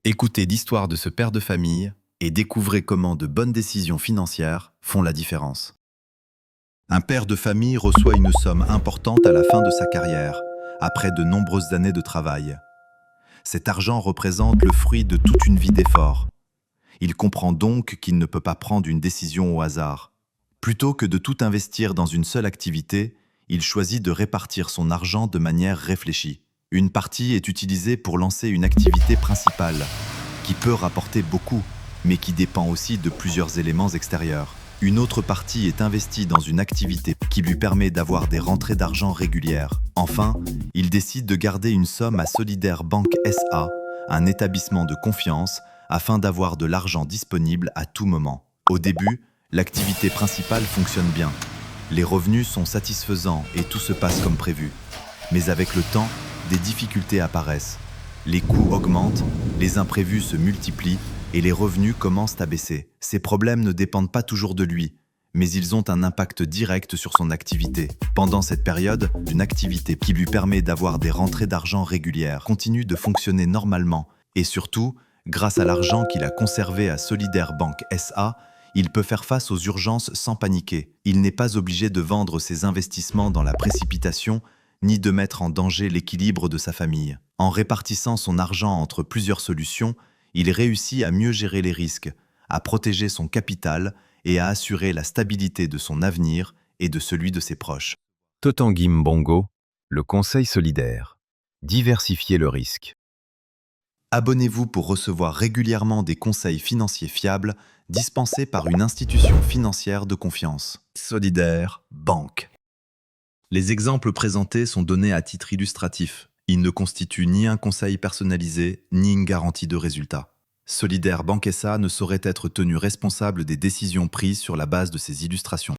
Écoutez l'histoire de ce père de famille et découvrez comment de bonnes décisions financières font la différence. Un père de famille reçoit une somme importante à la fin de sa carrière, après de nombreuses années de travail. Cet argent représente le fruit de toute une vie d'efforts. Il comprend donc qu'il ne peut pas prendre une décision au hasard. Plutôt que de tout investir dans une seule activité, il choisit de répartir son argent de manière réfléchie. Une partie est utilisée pour lancer une activité principale, qui peut rapporter beaucoup, mais qui dépend aussi de plusieurs éléments extérieurs. Une autre partie est investie dans une activité qui lui permet d'avoir des rentrées d'argent régulières. Enfin, il décide de garder une somme à Solidaire Banque SA, un établissement de confiance, afin d'avoir de l'argent disponible à tout moment. Au début, l'activité principale fonctionne bien. Les revenus sont satisfaisants et tout se passe comme prévu. Mais avec le temps, des difficultés apparaissent. Les coûts augmentent, les imprévus se multiplient et les revenus commencent à baisser. Ces problèmes ne dépendent pas toujours de lui, mais ils ont un impact direct sur son activité. Pendant cette période, une activité qui lui permet d'avoir des rentrées d'argent régulières continue de fonctionner normalement et surtout, grâce à l'argent qu'il a conservé à Solidaire Banque SA, il peut faire face aux urgences sans paniquer. Il n'est pas obligé de vendre ses investissements dans la précipitation ni de mettre en danger l'équilibre de sa famille. En répartissant son argent entre plusieurs solutions, il réussit à mieux gérer les risques, à protéger son capital et à assurer la stabilité de son avenir et de celui de ses proches. Totanguy Mbongo, le conseil solidaire. Diversifier le risque. Abonnez-vous pour recevoir régulièrement des conseils financiers fiables dispensés par une institution financière de confiance. Solidaire Banque. Les exemples présentés sont donnés à titre illustratif. Ils ne constituent ni un conseil personnalisé, ni une garantie de résultat. Solidaire Banque SA ne saurait être tenu responsable des décisions prises sur la base de ces illustrations.